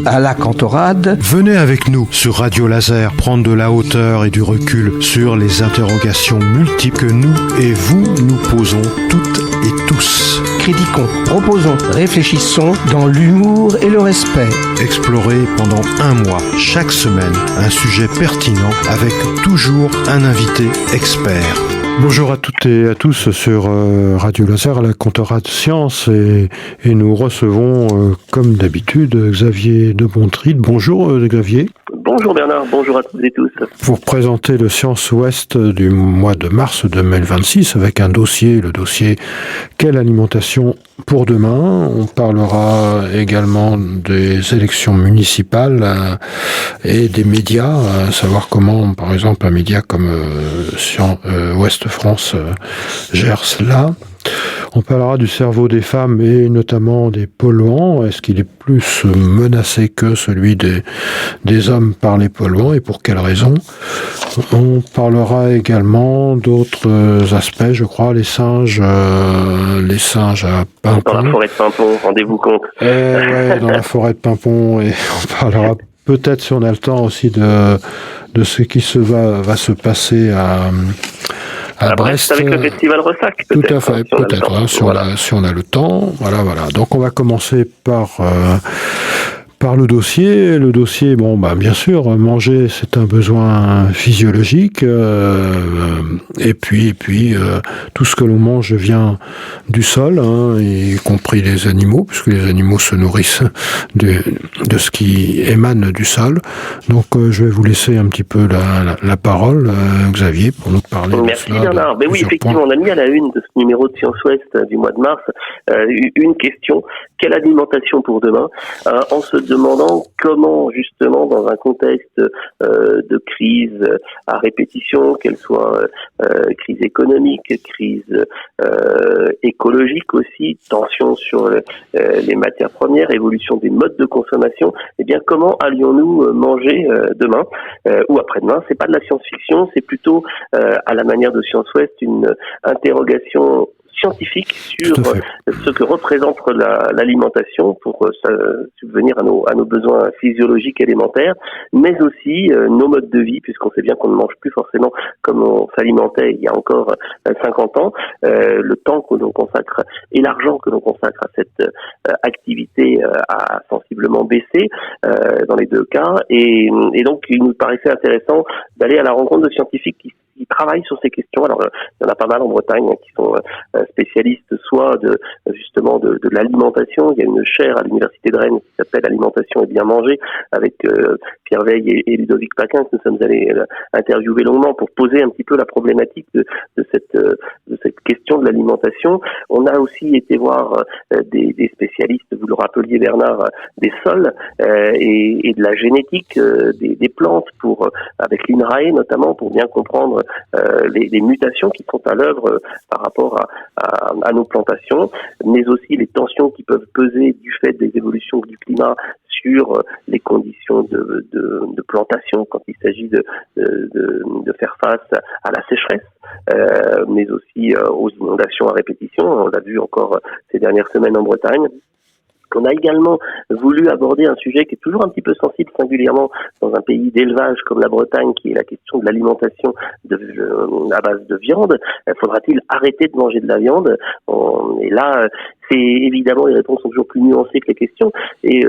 à la Cantorade. Venez avec nous sur Radio Laser prendre de la hauteur et du recul sur les interrogations multiples que nous et vous nous posons toutes et tous. Critiquons, proposons, réfléchissons dans l'humour et le respect. Explorez pendant un mois, chaque semaine, un sujet pertinent avec toujours un invité expert. Bonjour à toutes et à tous sur Radio Laser à la Cantorade Science et nous recevons comme d'habitude Xavier de Bontride. Bonjour Xavier. Bonjour Bernard, bonjour à toutes et tous. Pour présenter le Science Ouest du mois de mars 2026 avec un dossier, le dossier Quelle alimentation pour demain. On parlera également des élections municipales et des médias, à savoir comment par exemple un média comme Ouest France gère cela. On parlera du cerveau des femmes et notamment des polluants. Est-ce qu'il est plus menacé que celui des hommes par les polluants et pour quelles raisons? On parlera également d'autres aspects, je crois, les singes à Pimpon. Dans la forêt de Pimpon, rendez-vous compte. Dans la forêt de Pimpon, et on parlera peut-être, si on a le temps, aussi de ce qui va se passer à Brest, avec le festival Ressac. Tout à fait, peut-être, si on a le temps. Voilà. Donc on va commencer par le dossier. Le dossier, bien sûr, manger, c'est un besoin physiologique. Et puis, tout ce que l'on mange vient du sol, y compris les animaux, puisque les animaux se nourrissent de ce qui émane du sol. Donc, je vais vous laisser un petit peu la parole, Xavier, pour nous parler. Merci Bernard. Oui, effectivement, on a mis à la une de ce numéro de Science Ouest du mois de mars une question: quelle alimentation pour demain? En se demandant comment, justement, dans un contexte de crise à répétition, qu'elle soit crise économique, crise écologique aussi, tension sur les matières premières, évolution des modes de consommation, comment allions-nous manger demain ou après-demain? C'est pas de la science-fiction, c'est plutôt à la manière de Science Ouest une interrogation scientifique sur ce que représente l'alimentation pour subvenir à nos besoins physiologiques élémentaires, mais aussi nos modes de vie, puisqu'on sait bien qu'on ne mange plus forcément comme on s'alimentait il y a encore 50 ans. Le temps que l'on consacre et l'argent que l'on consacre à cette activité a sensiblement baissé dans les deux cas, et donc il nous paraissait intéressant d'aller à la rencontre de scientifiques qui travaillent sur ces questions. Alors, il y en a pas mal en Bretagne qui sont spécialistes soit de l'alimentation. Il y a une chaire à l'université de Rennes qui s'appelle Alimentation et bien manger avec Pierre Veille et Ludovic Paquin que nous sommes allés interviewer longuement pour poser un petit peu la problématique de cette question de l'alimentation. On a aussi été voir des spécialistes, vous le rappeliez Bernard, des sols et de la génétique des plantes avec l'INRAE notamment pour bien comprendre les mutations qui sont à l'œuvre par rapport à nos plantations, mais aussi les tensions qui peuvent peser du fait des évolutions du climat sur les conditions de plantation quand il s'agit de faire face à la sécheresse, mais aussi aux inondations à répétition. On l'a vu encore ces dernières semaines en Bretagne. On a également voulu aborder un sujet qui est toujours un petit peu sensible, singulièrement dans un pays d'élevage comme la Bretagne, qui est la question de l'alimentation à base de viande. Faudra-t-il arrêter de manger de la viande? Et là, c'est évidemment, les réponses sont toujours plus nuancées que les questions, et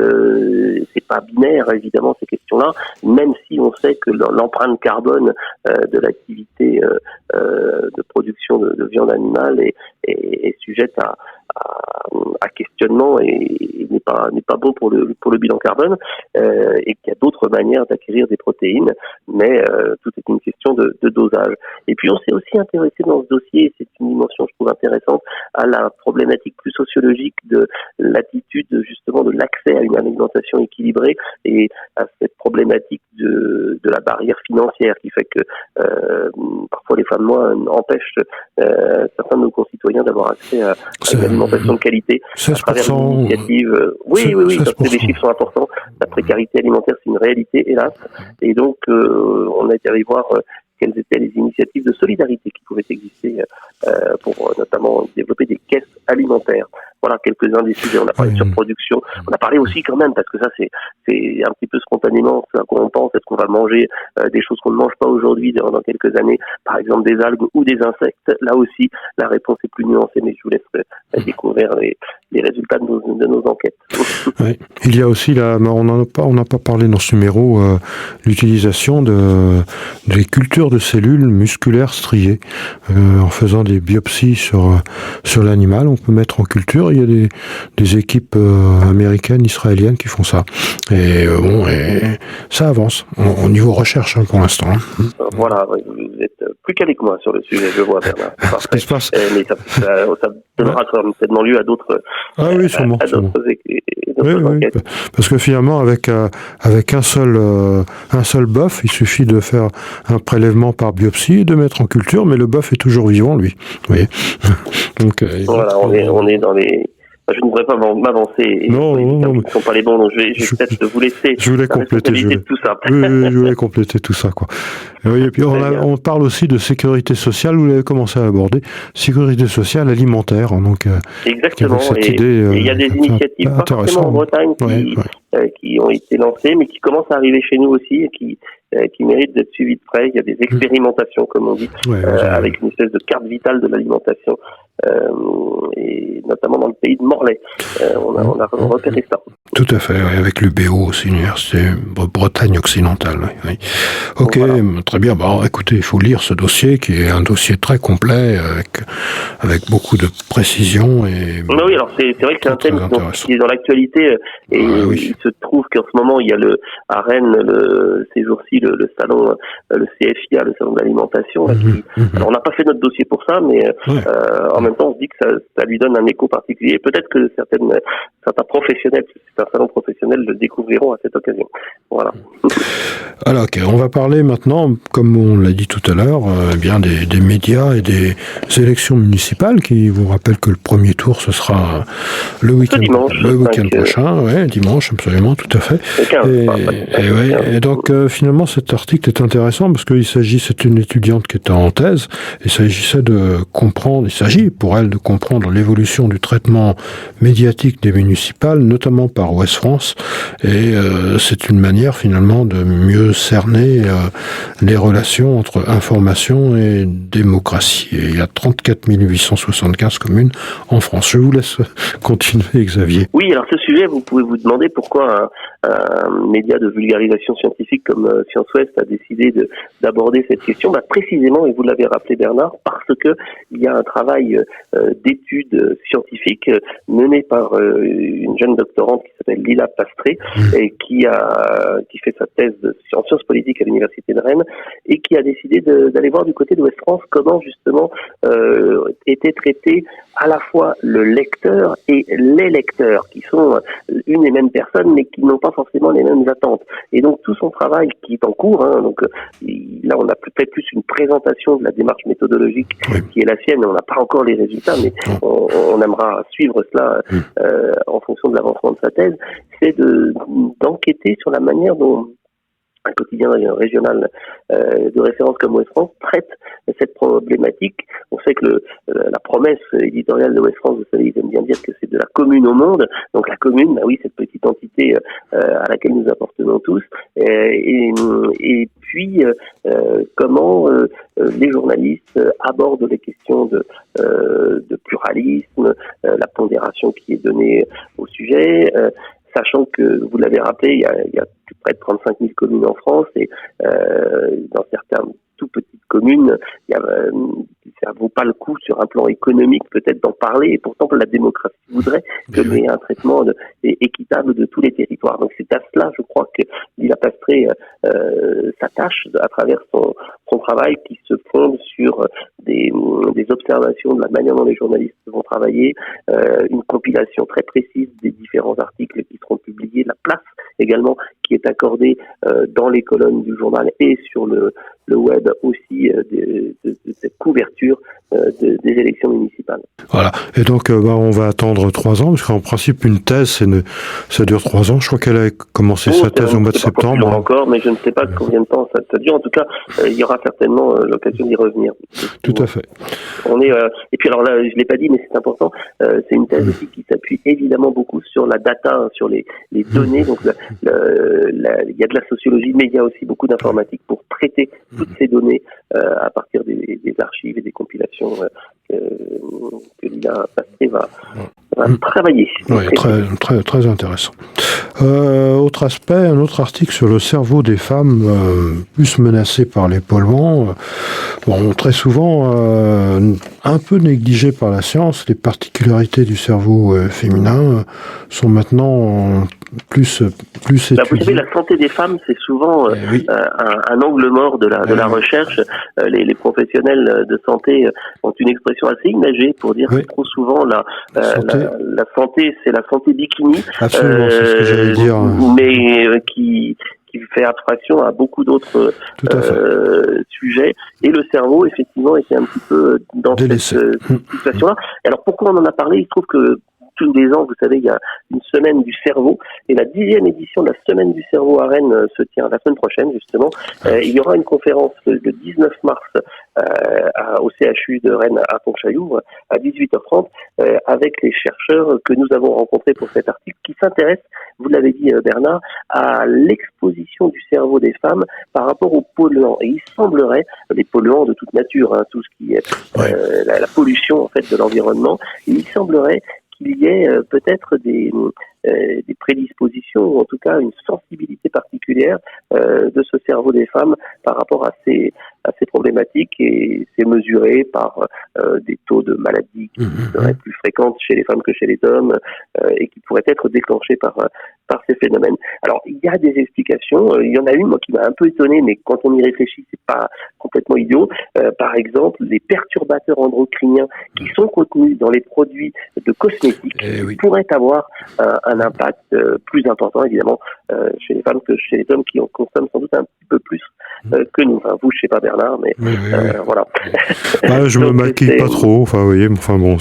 c'est pas binaire évidemment ces questions-là, même si on sait que l'empreinte carbone de l'activité de production de viande animale est sujette à questionnement et n'est pas bon pour le bilan carbone, et qu'il y a d'autres manières d'acquérir des protéines, mais tout est une question de dosage. Et puis on s'est aussi intéressé dans ce dossier, et c'est une dimension je trouve intéressante, à la problématique plus sociologique de l'attitude justement de l'accès à une alimentation équilibrée et à cette problématique de la barrière financière qui fait que parfois les femmes empêchent certains de nos concitoyens d'avoir accès à une alimentation de qualité à travers une initiative. Oui, les chiffres sont importants. La précarité alimentaire, c'est une réalité, hélas. Et donc, on a été allé voir quelles étaient les initiatives de solidarité qui pouvaient exister pour notamment développer des caisses alimentaires. voilà quelques-uns des sujets. On a parlé de surproduction, on a parlé aussi quand même, parce que ça c'est un petit peu spontanément ce à quoi on pense, est-ce qu'on va manger des choses qu'on ne mange pas aujourd'hui dans quelques années, par exemple des algues ou des insectes. Là aussi, la réponse est plus nuancée, mais je vous laisse découvrir les résultats de nos enquêtes. Oui. Il y a aussi, on n'a pas parlé dans ce numéro, l'utilisation des cultures de cellules musculaires striées. En faisant des biopsies sur l'animal, on peut mettre en culture. Il y a des équipes américaines, israéliennes qui font ça. Et ça avance au niveau recherche pour l'instant. Voilà, vous êtes plus calé que moi sur le sujet, je vois, Bernard. Ce qui se passe. Mais ça donnera certainement lieu à d'autres. Ah oui, sûrement. Oui, parce que finalement, avec un seul bœuf, il suffit de faire un prélèvement par biopsie et de mettre en culture, mais le bœuf est toujours vivant, lui. Vous voyez. Donc, voilà, on est dans les. Je ne voudrais pas m'avancer. Non. Ce ne sont pas les bons, donc je vais peut-être vous laisser. Je voulais compléter. Tout ça. Oui, je voulais compléter tout ça, quoi. Et puis on parle aussi de sécurité sociale. Vous l'avez commencé à aborder. Sécurité sociale alimentaire. Donc, exactement. Cette idée, il y a des initiatives, pas forcément en Bretagne, qui ont été lancées, mais qui commencent à arriver chez nous aussi et qui méritent d'être suivies de près. Il y a des expérimentations, comme on dit, avec une espèce de carte vitale de l'alimentation, et notamment dans le pays de Morlaix. On a repéré ça. Tout à fait, avec l'UBO aussi, l'Université Bretagne occidentale. Oui. Ok, voilà. Très bien. Bon, écoutez, il faut lire ce dossier, qui est un dossier très complet, avec beaucoup de précision. Oui, alors c'est vrai que c'est un thème qui est dans l'actualité, et il se trouve qu'en ce moment, il y a à Rennes, ces jours-ci, le salon, le CFIA, le salon de l'alimentation. Alors, on n'a pas fait notre dossier pour ça, mais en même temps, on se dit que ça lui donne un écho particulier. Peut-être que certains professionnels, c'est un salon professionnel, le découvriront à cette occasion. Voilà. Alors, on va parler maintenant, comme on l'a dit tout à l'heure, bien des médias et des élections municipales, qui vous rappellent que le premier tour, ce sera le week-end prochain, dimanche, absolument, tout à fait. Et donc, finalement, cet article est intéressant parce c'est une étudiante qui était en thèse, et il s'agit pour elle de comprendre l'évolution du traitement médiatique des municipales, notamment par Ouest France, et c'est une manière finalement de mieux cerner les relations entre information et démocratie. Et il y a 34 875 communes en France. Je vous laisse continuer, Xavier. Oui, alors ce sujet, vous pouvez vous demander pourquoi un média de vulgarisation scientifique comme Science Ouest a décidé d'aborder cette question. Précisément, et vous l'avez rappelé, Bernard, parce que il y a un travail d'études scientifiques mené par une jeune doctorante qui s'appelle Lila Pastré, et qui fait sa thèse en sciences politiques à l'université de Rennes, et qui a décidé d'aller voir du côté de Ouest France comment justement était traité à la fois le lecteur et les lecteurs, qui sont une et même personne, mais qui n'ont pas forcément les mêmes attentes. Et donc tout son travail qui est en cours, donc là on a peut-être plus une présentation de la démarche méthodologique qui est la sienne, on n'a pas encore les résultats, mais on aimera suivre cela en fonction de l'avancement de sa thèse, c'est d'enquêter sur la manière dont un quotidien régional de référence comme Ouest France traite cette problématique. On sait que la promesse éditoriale de Ouest France, vous savez, ils aiment bien dire que c'est de la commune au monde. Donc la commune, cette petite entité à laquelle nous appartenons tous. Et puis, comment les journalistes abordent les questions de pluralisme, la pondération qui est donnée au sujet, sachant que, vous l'avez rappelé, il y a près de 35 000 communes en France, et dans certaines tout petites communes, ça vaut pas le coup sur un plan économique peut-être d'en parler, et pourtant la démocratie voudrait qu'il y ait un traitement équitable de tous les territoires. Donc c'est à cela, je crois, que Lila Pastré s'attache à travers son travail, qui se fonde sur des observations de la manière dont les journalistes vont travailler, une compilation très précise des différents articles qui seront publiés, la place également qui est accordée dans les colonnes du journal et sur le le web aussi de cette couverture des élections municipales. Voilà. Et donc, on va attendre 3 ans, parce qu'en principe, une thèse, ça dure 3 ans. Je crois qu'elle a commencé sa thèse au mois de septembre. Encore, mais je ne sais pas combien de temps ça dure. En tout cas, il y aura certainement l'occasion d'y revenir. Tout à fait. Et puis alors là, je l'ai pas dit, mais c'est important. C'est une thèse aussi qui s'appuie évidemment beaucoup sur la data, sur les données. Donc, il y a de la sociologie, mais il y a aussi beaucoup d'informatique pour traiter toutes ces données à partir des archives et des compilations que l'IA va travailler. Oui, très, très, très intéressant. Autre aspect, un autre article sur le cerveau des femmes plus menacées par les polluants. Très souvent, un peu négligé par la science, les particularités du cerveau féminin sont maintenant plus étudiées. Vous savez, la santé des femmes, c'est souvent un angle mort de la recherche. Les professionnels de santé ont une expression assez imagée pour dire que trop souvent la santé, c'est la santé bikini. Absolument, c'est ce que j'allais dire. Mais qui fait abstraction à beaucoup d'autres sujets. Et le cerveau, effectivement, était un petit peu dans cette situation-là. Alors, pourquoi on en a parlé? Il se trouve que tous les ans, vous savez, il y a une semaine du cerveau, et la 10e édition de la semaine du cerveau à Rennes se tient la semaine prochaine, justement. Il y aura une conférence le 19 mars au CHU de Rennes à Pontchaillou à 18h30 avec les chercheurs que nous avons rencontrés pour cet article qui s'intéressent, vous l'avez dit Bernard, à l'exposition du cerveau des femmes par rapport aux polluants. Et il semblerait, les polluants de toute nature, tout ce qui est la pollution en fait de l'environnement, il semblerait qu'il y ait peut-être des prédispositions, ou en tout cas une sensibilité particulière de ce cerveau des femmes par rapport à ces problématiques, et c'est mesuré par des taux de maladies qui seraient plus fréquentes chez les femmes que chez les hommes et qui pourraient être déclenchés par ces phénomènes. Alors, il y a des explications. Il y en a une, moi, qui m'a un peu étonné, mais quand on y réfléchit, c'est pas complètement idiot. Par exemple, les perturbateurs endocriniens qui sont contenus dans les produits de cosmétiques pourraient avoir un impact plus important, évidemment, chez les femmes que chez les hommes qui en consomment sans doute un petit peu plus que nous. Enfin, vous, je sais pas Bernard, mais voilà. Je me maquille pas trop, enfin, vous voyez, enfin bon.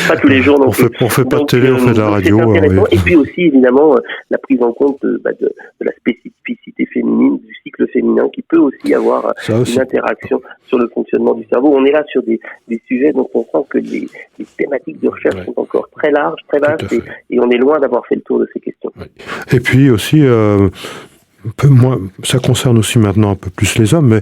Pas tous les jours non plus. On fait pas de télé, on fait de la radio. Et puis aussi, évidemment, la prise en compte de la spécificité féminine, du cycle féminin, qui peut aussi avoir une interaction sur le fonctionnement du cerveau. On est là sur des sujets dont on sent que les thématiques de recherche sont encore très larges, très vastes, et on est loin d'avoir fait le tour de ces questions. Et puis aussi, ça concerne aussi maintenant un peu plus les hommes, mais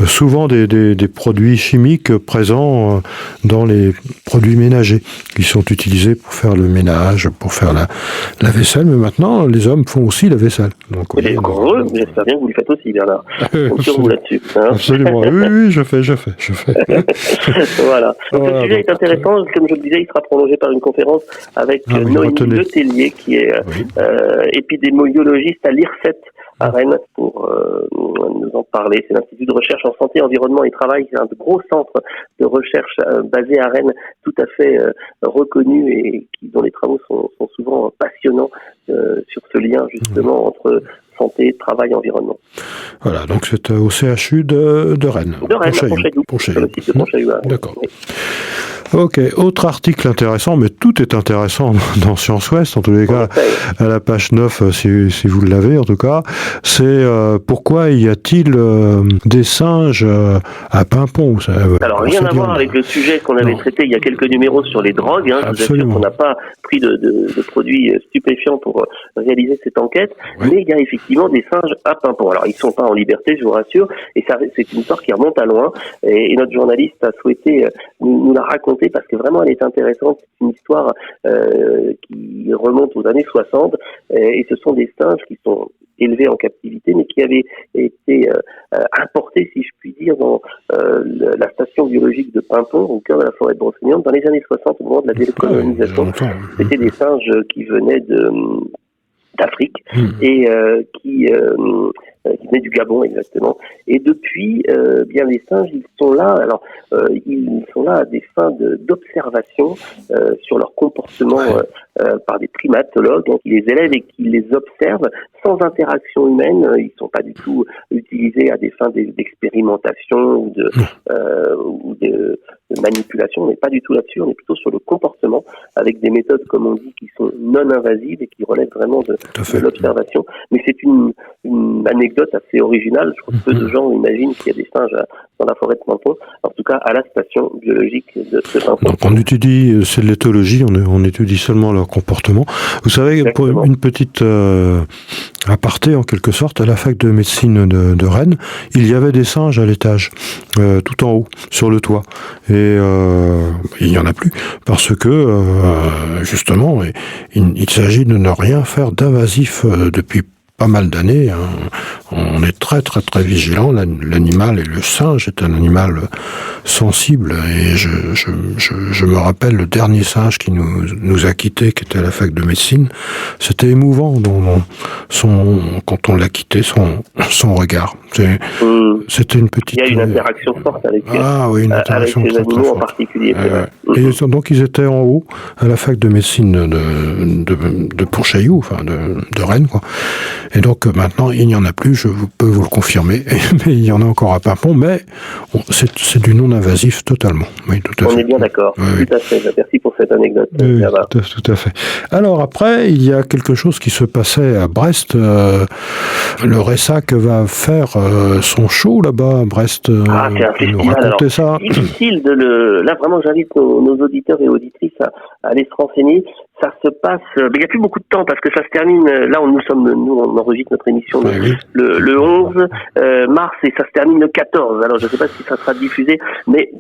souvent des produits chimiques présents dans les produits ménagers qui sont utilisés pour faire le ménage, pour faire la vaisselle, mais maintenant les hommes font aussi la vaisselle. Donc, j'espère bien que vous le faites aussi, Bernard. Compte sur vous là-dessus. Absolument, oui, je fais. Voilà. Donc le sujet est intéressant, comme je le disais, il sera prolongé par une conférence avec Noémie Letellier, qui est épidémiologiste à l'IRSET à Rennes, pour nous en parler. C'est l'Institut de recherche en santé, environnement et travail. C'est un gros centre de recherche basé à Rennes, tout à fait reconnu, et dont les travaux sont souvent passionnants sur ce lien justement entre santé, travail, environnement. Voilà, donc c'est au CHU de Rennes. De Rennes, à Pontchaillou. Sur le site de Pontchaillou. D'accord. Oui. Ok, autre article intéressant, mais tout est intéressant dans Science Ouest, en tous les cas, à la page 9, si vous l'avez en tout cas, c'est pourquoi y a-t-il des singes à Pimpon? Alors, rien à voir avec le sujet qu'on avait traité il y a quelques numéros sur les drogues. Je vous assure qu'on n'a pas pris de produits stupéfiants pour réaliser cette enquête, mais il y a effectivement des singes à Pimpon. Alors, ils ne sont pas en liberté, je vous rassure, et ça, c'est une histoire qui remonte à loin, et notre journaliste a souhaité nous la raconter parce que vraiment elle est intéressante. C'est une histoire qui remonte aux années 60, et ce sont des singes qui sont élevés en captivité, mais qui avaient été importés, si je puis dire, dans la station biologique de Pimpon, au cœur de la forêt de Brocéliande, dans les années 60, au moment de la décolonisation. C'était des singes qui venaient d'Afrique et qui qui venait du Gabon exactement. Et depuis, bien les singes, ils sont là. Alors, ils sont là à des fins d'observation sur leur comportement par des primatologues qui les élèvent et qui les observent sans interaction humaine. Ils sont pas du tout utilisés à des fins d'expérimentation ou de manipulation. On n'est pas du tout là-dessus. On est plutôt sur le comportement avec des méthodes, comme on dit, qui sont non invasives et qui relèvent vraiment de l'observation. Mais c'est une anecdote assez originale. Je crois que peu de gens imaginent qu'il y a des singes dans la forêt de Menton, en tout cas à la station biologique de Menton. Donc on étudie, c'est de l'éthologie, on étudie seulement leur comportement. Vous savez, exactement. Pour une petite aparté en quelque sorte, à la fac de médecine de Rennes, il y avait des singes à l'étage, tout en haut, sur le toit. Et il n'y en a plus, parce que justement, il s'agit de ne rien faire d'invasif depuis pas mal d'années. On est très très très vigilant. L'animal et le singe est un animal sensible. Et je me rappelle le dernier singe qui nous a quittés, qui était à la fac de médecine. C'était émouvant. Quand on l'a quitté, son regard. C'était une petite. Il y a une interaction forte avec oui, une interaction avec ces animaux forte. En particulier. Et donc ils étaient en haut à la fac de médecine de Pontchaillou, enfin de Rennes, quoi. Et donc maintenant il n'y en a plus, je peux vous le confirmer, mais il y en a encore à Pimpon, mais c'est du non-invasif totalement. Oui, tout à fait. On est bien d'accord, oui. Tout à fait. Merci pour cette anecdote. Oui, tout à fait. Alors après, il y a quelque chose qui se passait à Brest. Le Ressac va faire son show là-bas à Brest. C'est un festival. Alors, ça. Difficile Là, vraiment, j'invite nos auditeurs et auditrices à aller se renseigner. Ça se passe. Mais il n'y a plus beaucoup de temps parce que ça se termine. Là, on enregistre notre émission le 11 mars et ça se termine le 14. Alors, je ne sais pas si ça sera diffusé, mais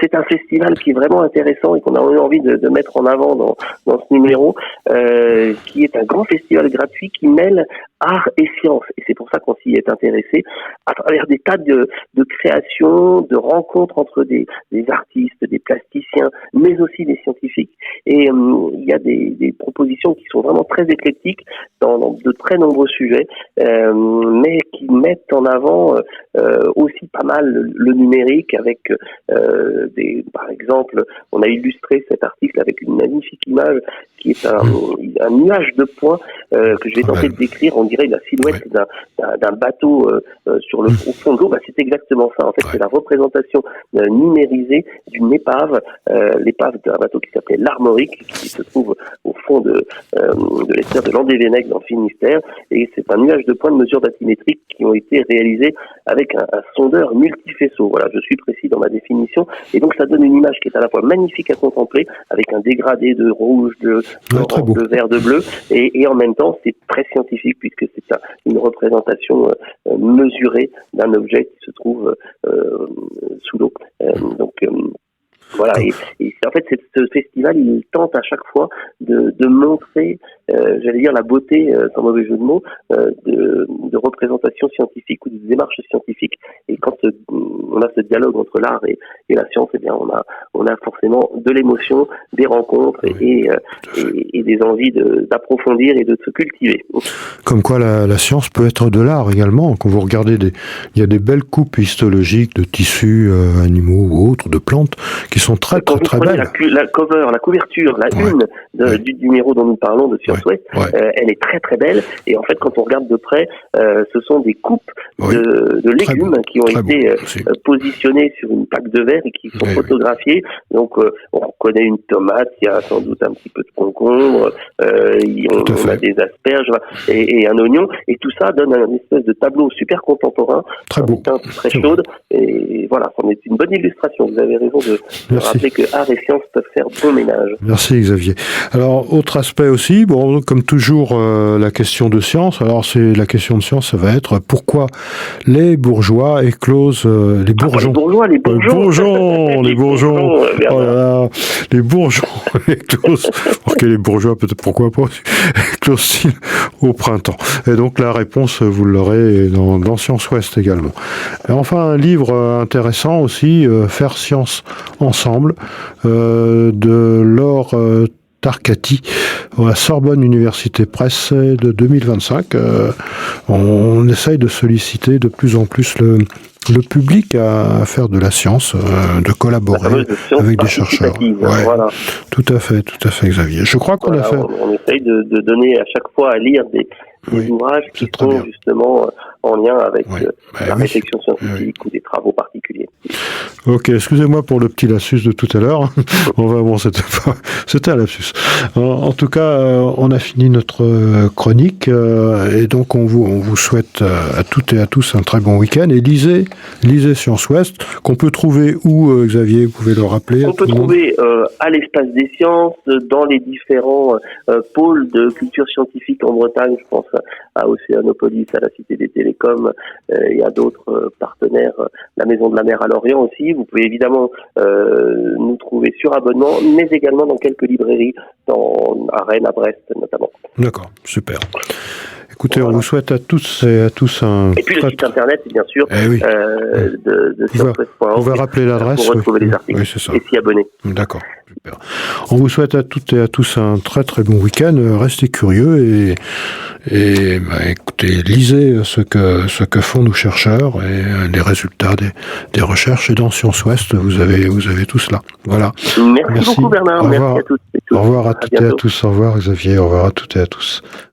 c'est un festival qui est vraiment intéressant et qu'on a envie de mettre en avant dans ce numéro, qui est un grand festival gratuit qui mêle art et science. Et c'est pour ça qu'on s'y est intéressé à travers des tas de créations, de rencontres entre des artistes, des plasticiens, mais aussi des scientifiques. Et il y a des propositions qui sont vraiment très éclectiques dans de très nombreux sujets, mais qui mettent en avant aussi pas mal le numérique avec par exemple, on a illustré cet article avec une magnifique image qui est un nuage de points que je vais tenter de décrire. On dirait la silhouette d'un bateau au fond de l'eau. C'est exactement ça. En fait, c'est la représentation numérisée d'une épave, l'épave d'un bateau qui s'appelait l'Armorique, qui se trouve au fond de l'estuaire de Landévennec dans le Finistère. Et c'est un nuage de points de mesure bathymétrique qui ont été réalisés avec un sondeur multifaisceau. Voilà, je suis précis dans ma définition. Et donc, ça donne une image qui est à la fois magnifique à contempler, avec un dégradé de rouge, de vert, de bleu, et en même temps, c'est très scientifique puisque c'est une représentation mesurée d'un objet qui se trouve sous l'eau. Voilà, et en fait, ce festival, il tente à chaque fois de montrer, j'allais dire, la beauté, sans mauvais jeu de mots, de représentation scientifique ou de démarche scientifique. Et quand on a ce dialogue entre l'art et la science, eh bien, on a forcément de l'émotion, des rencontres et des envies d'approfondir et de se cultiver. Comme quoi, la science peut être de l'art également. Quand vous regardez il y a des belles coupes histologiques de tissus animaux ou autres, de plantes, qui sont très très très belles. La couverture, la une du numéro dont nous parlons de Science Ouest, elle est très très belle. Et en fait, quand on regarde de près, ce sont des coupes de légumes qui ont été positionnés sur une plaque de verre et qui sont photographiés. Donc, on reconnaît une tomate, il y a sans doute un petit peu de concombre, on a des asperges et un oignon. Et tout ça donne un espèce de tableau super contemporain, très beau, très chaude. Et voilà, c'en est une bonne illustration. Vous avez raison de rappeler que art et science peuvent faire bon ménage. Merci Xavier. Alors, autre aspect aussi, comme toujours, la question de science. Alors, la question de science, ça va être pourquoi les bourgeois éclosent les bourgeons. Les bourgeons. Les bourgeons éclosent. Ok, les bourgeois, peut-être pourquoi pas, éclosent-ils au printemps. Et donc, la réponse, vous l'aurez dans Science Ouest également. Et enfin, un livre intéressant aussi, Faire science ensemble, de Laure Tarcati à la Sorbonne Université Presse de 2025. On essaye de solliciter de plus en plus le public à faire de la science, de collaborer avec des chercheurs. Ouais, voilà. Tout à fait, Xavier. Je crois qu'on a fait... On essaye de donner à chaque fois à lire des ouvrages qui sont justement en lien avec la réflexion scientifique ou des travaux particuliers. Ok, excusez-moi pour le petit lapsus de tout à l'heure. C'était un lapsus. En tout cas, on a fini notre chronique et donc on vous souhaite à toutes et à tous un très bon week-end et lisez Science Ouest qu'on peut trouver où, Xavier, vous pouvez le rappeler. On peut trouver à l'Espace des Sciences, dans les différents pôles de culture scientifique en Bretagne, je pense à Océanopolis, à la Cité des Télécoms et à d'autres partenaires, la Maison de la Mer à Lorient aussi. Vous pouvez évidemment nous trouver sur abonnement, mais également dans quelques librairies, à Rennes, à Brest notamment. D'accord, super. Écoutez, on vous souhaite à tous et à tous un... Et puis le site internet, bien sûr, de ScienceWest.org. Vous pouvez rappeler l'adresse pour retrouver les articles et s'y abonner. D'accord, super. On vous souhaite à toutes et à tous un très très bon week-end. Restez curieux et écoutez, lisez ce que font nos chercheurs et les résultats des recherches. Et dans Science Ouest, vous avez tout cela. Voilà. Merci beaucoup Bernard. Merci à toutes et tous. Au revoir à toutes et à tous. Au revoir Xavier. Au revoir à toutes et à tous.